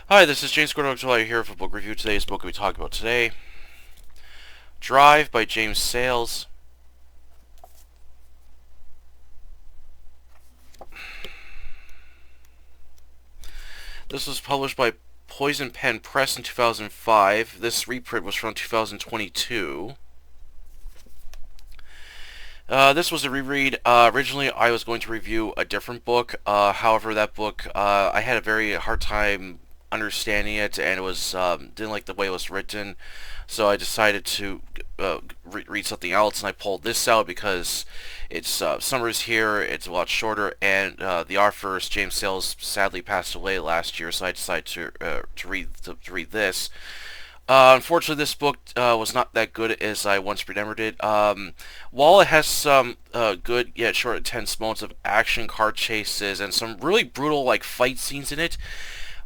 Hi, this is James Gordon here for book review. Today's book we talk about today, Drive by James Sallis. This was published by Poison Pen Press in 2005. This reprint was from 2022. This was a reread. Originally, I was going to review a different book. However, that book, I had a very hard time understanding it, and it was didn't like the way it was written. So I decided to read something else, and I pulled this out because it's summer's here. It's a lot shorter, and the author, James Sallis, sadly passed away last year. So I decided to read this. Unfortunately, this book was not that good as I once remembered it. While it has some good yet short, intense moments of action, car chases, and some really brutal like fight scenes in it,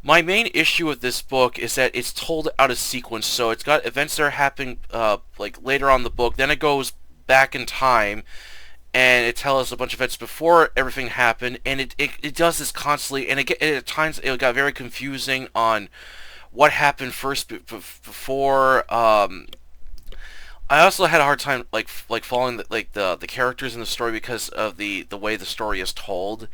my main issue with this book is that it's told out of sequence. So it's got events that are happening like later on in the book, then it goes back in time, and it tells us a bunch of events before everything happened, and it does this constantly, and at times it got very confusing on what happened first before. I also had a hard time like following the characters in the story because of the way the story is told,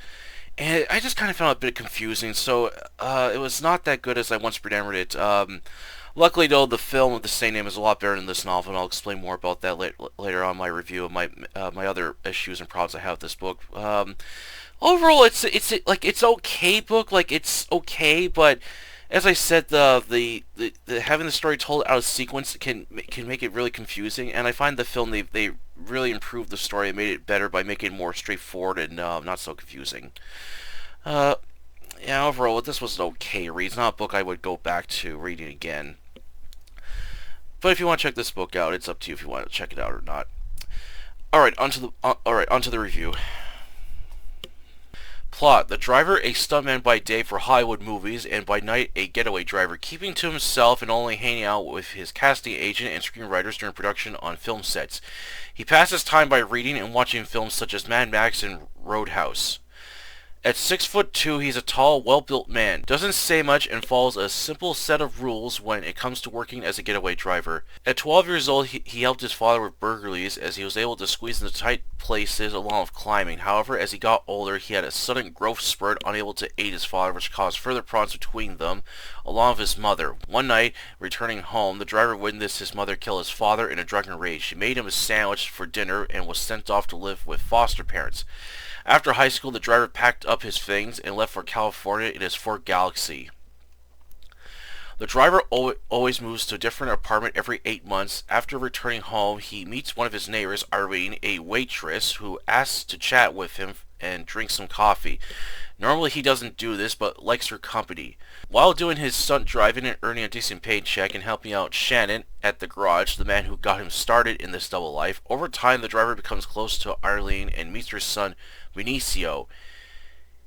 and I just kind of found it a bit confusing. So it was not that good as I once remembered it. Luckily, though, the film of the same name is a lot better than this novel, and I'll explain more about that later on in my review of my other issues and problems I have with this book. Overall, it's okay book, like it's okay, but as I said, the having the story told out of sequence can make it really confusing, and I find the film they really improved the story and made it better by making it more straightforward and not so confusing. Uh, yeah, overall, this was an okay read. It's not a book I would go back to reading again. But if you want to check this book out, it's up to you if you want to check it out or not. Onto the review. Plot: the driver, a stuntman by day for Hollywood movies, and by night a getaway driver, keeping to himself and only hanging out with his casting agent and screenwriters during production on film sets. He passes time by reading and watching films such as Mad Max and Roadhouse. At 6'2", he's a tall, well-built man, doesn't say much, and follows a simple set of rules when it comes to working as a getaway driver. At 12 years old, he helped his father with burglaries as he was able to squeeze into tight places along with climbing. However, as he got older, he had a sudden growth spurt, unable to aid his father, which caused further problems between them, along with his mother. One night, returning home, the driver witnessed his mother kill his father in a drunken rage. She made him a sandwich for dinner and was sent off to live with foster parents. After high school, the driver packed up his things and left for California in his Ford Galaxy. The driver always moves to a different apartment every 8 months. After returning home, he meets one of his neighbors, Irene, a waitress, who asks to chat with him and drink some coffee. Normally he doesn't do this, but likes her company. While doing his stunt driving and earning a decent paycheck and helping out Shannon at the garage, the man who got him started in this double life, over time the driver becomes close to Arlene and meets her son, Benicio.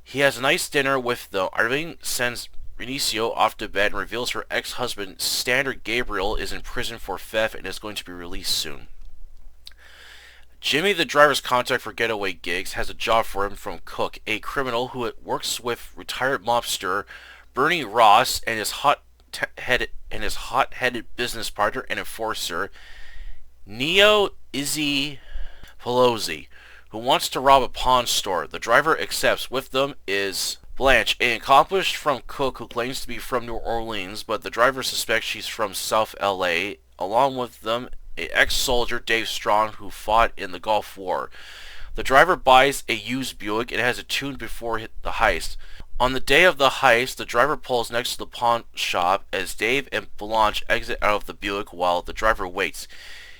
He has a nice dinner with them. Arlene sends Benicio off to bed and reveals her ex-husband, Standard Gabriel, is in prison for theft and is going to be released soon. Jimmy, the driver's contact for getaway gigs, has a job for him from Cook, a criminal who works with retired mobster Bernie Ross and his hot-headed business partner and enforcer Neo Izzy Pelosi, who wants to rob a pawn store. The driver accepts. With them is Blanche, an accomplished from Cook who claims to be from New Orleans, but the driver suspects she's from South LA. Along with them, an ex-soldier, Dave Strong, who fought in the Gulf War. The driver buys a used Buick and has it tuned before the heist. On the day of the heist, the driver pulls next to the pawn shop as Dave and Blanche exit out of the Buick while the driver waits.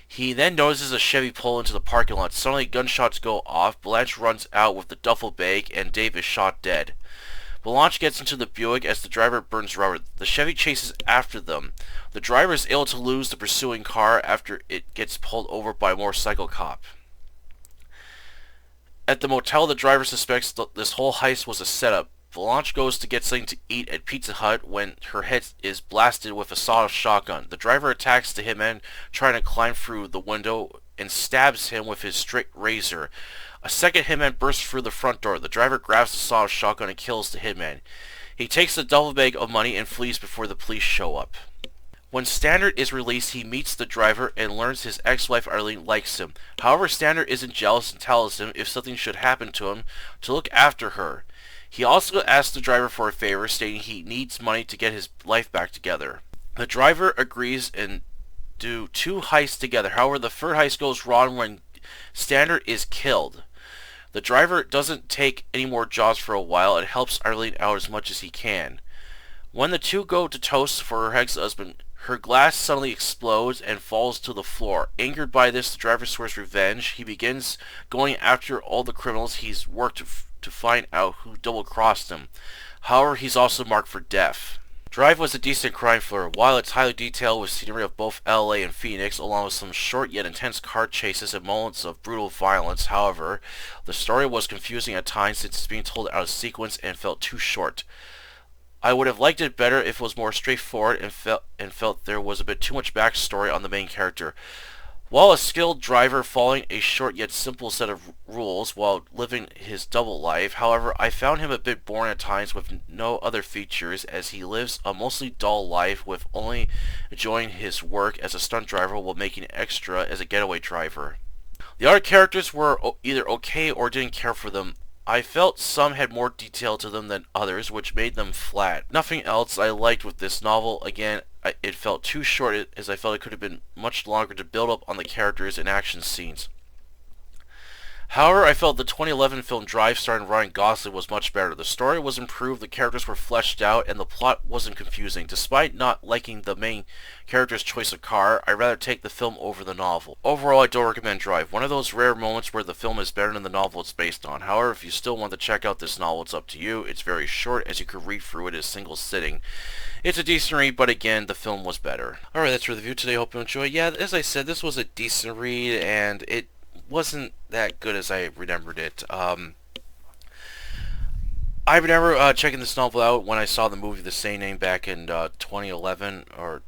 He then notices a Chevy pull into the parking lot. Suddenly, gunshots go off. Blanche runs out with the duffel bag, and Dave is shot dead. Blanche gets into the Buick as the driver burns rubber. The Chevy chases after them. The driver is able to lose the pursuing car after it gets pulled over by a motorcycle cop. At the motel, the driver suspects this whole heist was a setup. Blanche goes to get something to eat at Pizza Hut when her head is blasted with a sawed-off shotgun. The driver attacks the hitman, trying to climb through the window, and stabs him with his straight razor. A second hitman bursts through the front door. The driver grabs the sawed-off shotgun and kills the hitman. He takes the duffel bag of money and flees before the police show up. When Standard is released, he meets the driver and learns his ex-wife Arlene likes him. However, Standard isn't jealous and tells him if something should happen to him to look after her. He also asks the driver for a favor, stating he needs money to get his life back together. The driver agrees and do 2 heists together. However, the third heist goes wrong when Standard is killed. The driver doesn't take any more jobs for a while and helps Arlene out as much as he can. When the two go to toast for her ex-husband, her glass suddenly explodes and falls to the floor. Angered by this, the driver swears revenge. He begins going after all the criminals he's worked to find out who double-crossed him. However, he's also marked for death. Drive was a decent crime thriller. While it's highly detailed with scenery of both LA and Phoenix, along with some short yet intense car chases and moments of brutal violence, however, the story was confusing at times since it's being told out of sequence and felt too short. I would have liked it better if it was more straightforward and felt there was a bit too much backstory on the main character. While a skilled driver following a short yet simple set of rules while living his double life, however, I found him a bit boring at times with no other features as he lives a mostly dull life with only enjoying his work as a stunt driver while making extra as a getaway driver. The other characters were either okay or didn't care for them. I felt some had more detail to them than others, which made them flat. Nothing else I liked with this novel. Again, it felt too short as I felt it could have been much longer to build up on the characters and action scenes. However, I felt the 2011 film Drive starring Ryan Gosling was much better. The story was improved, the characters were fleshed out, and the plot wasn't confusing. Despite not liking the main character's choice of car, I'd rather take the film over the novel. Overall, I don't recommend Drive. One of those rare moments where the film is better than the novel it's based on. However, if you still want to check out this novel, it's up to you. It's very short, as you could read through it in a single sitting. It's a decent read, but again, the film was better. Alright, that's for the review today. Hope you enjoy. Yeah, as I said, this was a decent read, and it wasn't that good as I remembered it. I remember checking this novel out when I saw the movie the same name back in 2011, or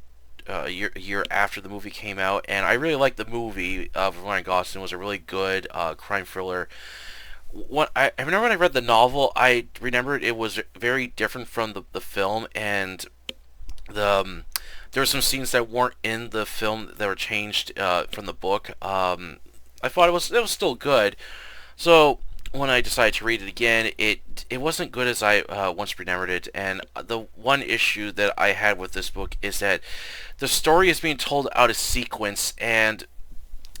a year after the movie came out, and I really liked the movie. Ryan Gosling was a really good crime thriller. I remember when I read the novel, I remembered it was very different from the film, and there were some scenes that weren't in the film that were changed from the book. I thought it was still good. So when I decided to read it again, it wasn't good as I once remembered it. And the one issue that I had with this book is that the story is being told out of sequence, and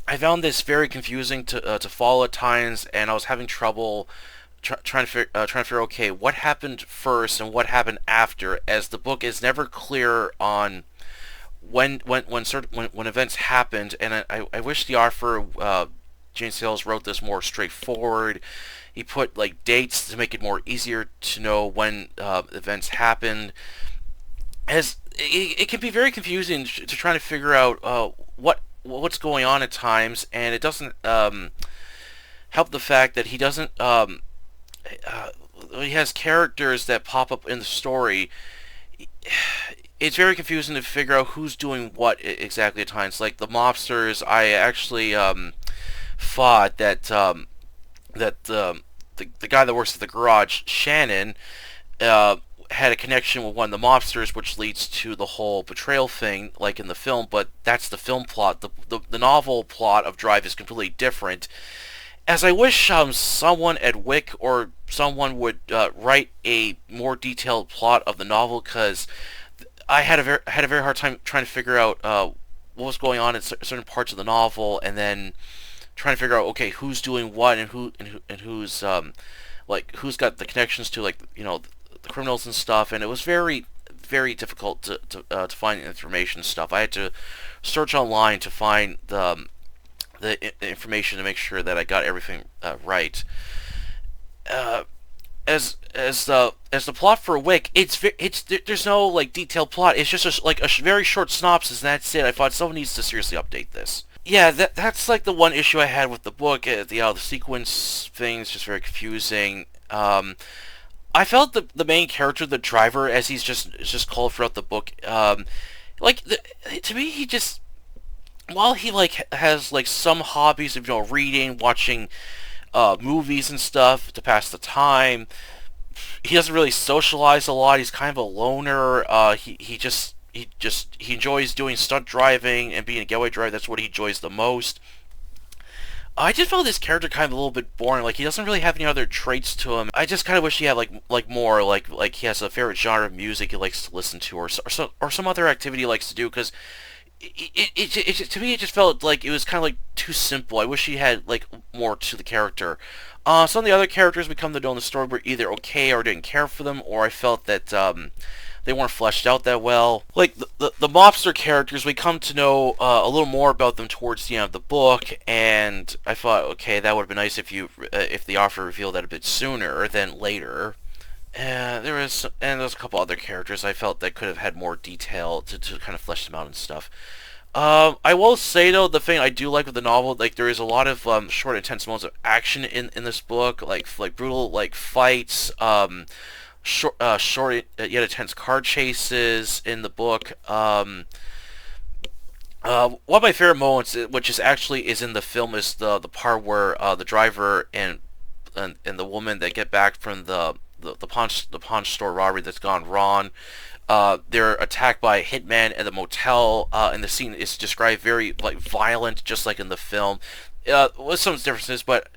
I found this very confusing to follow at times, and I was having trouble trying to figure okay, what happened first and what happened after, as the book is never clear on when events happened. And I wish the author James Sallis wrote this more straightforward. He put like dates to make it more easier to know when events happened. As it can be very confusing to try to figure out what's going on at times, and it doesn't help the fact that he doesn't he has characters that pop up in the story. It's very confusing to figure out who's doing what exactly at times. Like the mobsters, I actually thought that the guy that works at the garage, Shannon, had a connection with one of the mobsters, which leads to the whole betrayal thing, like in the film. But that's the film plot. The novel plot of Drive is completely different. As I wish someone at Wick or someone would write a more detailed plot of the novel, because I had a very hard time trying to figure out what was going on in certain parts of the novel, and then trying to figure out okay, who's doing what and who's like who's got the connections to, like, you know, the criminals and stuff. And it was very difficult to find information stuff. I had to search online to find the information to make sure that I got everything right. As the plot for Wick, there's no like detailed plot. It's just a very short synopsis, and that's it. I thought someone needs to seriously update this. Yeah, that's like the one issue I had with the book. The sequence thing is just very confusing. I felt the main character, the driver, as he's just called throughout the book, to me, he just, while he like has like some hobbies of, you know, reading, watching movies and stuff to pass the time, he doesn't really socialize a lot. He's kind of a loner. He enjoys doing stunt driving and being a getaway driver. That's what he enjoys the most. I just felt this character kind of a little bit boring. Like he doesn't really have any other traits to him. I just kind of wish he had like more like he has a favorite genre of music he likes to listen to, or some other activity he likes to do. Because to me it just felt like it was kind of like too simple. I wish he had like more to the character. Some of the other characters we come to know in the story were either okay or didn't care for them, or I felt that they weren't fleshed out that well. Like the mobster characters, we come to know a little more about them towards the end of the book, and I thought, okay, that would have been nice if the author revealed that a bit sooner than later. There's a couple other characters I felt that could have had more detail to kind of flesh them out and stuff. I will say though, the thing I do like with the novel, like there is a lot of short, intense moments of action in this book, like brutal like fights, short yet intense car chases in the book. One of my favorite moments, which is in the film, is the part where the driver and the woman that get back from the pawn store robbery that's gone wrong. They're attacked by a hitman at the motel, and the scene is described very like violent, just like in the film, with some differences. But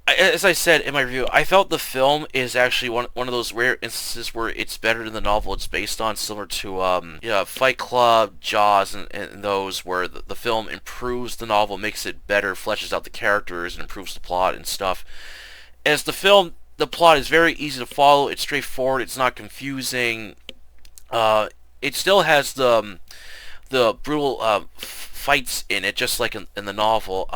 as I said in my review, I felt the film is actually one of those rare instances where it's better than the novel it's based on, similar to Fight Club, Jaws, and those where the film improves the novel, makes it better, fleshes out the characters, and improves the plot and stuff. As the film, the plot is very easy to follow. It's straightforward. It's not confusing. It still has the brutal fights in it, just like in the novel.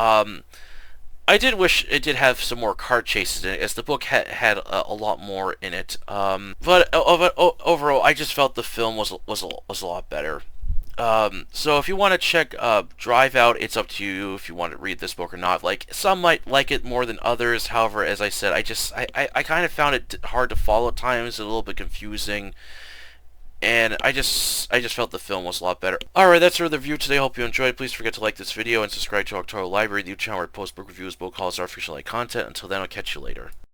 I did wish it did have some more car chases in it, as the book had a lot more in it. But overall, I just felt the film was a lot better. So if you want to check Drive Out, it's up to you if you want to read this book or not. Like, some might like it more than others. However, as I said, I kind of found it hard to follow at times, a little bit confusing. And I just felt the film was a lot better. Alright, that's the review today. Hope you enjoyed. Please forget to like this video and subscribe to October Library, the YouTube channel where I post book reviews, book hauls, our official content. Until then, I'll catch you later.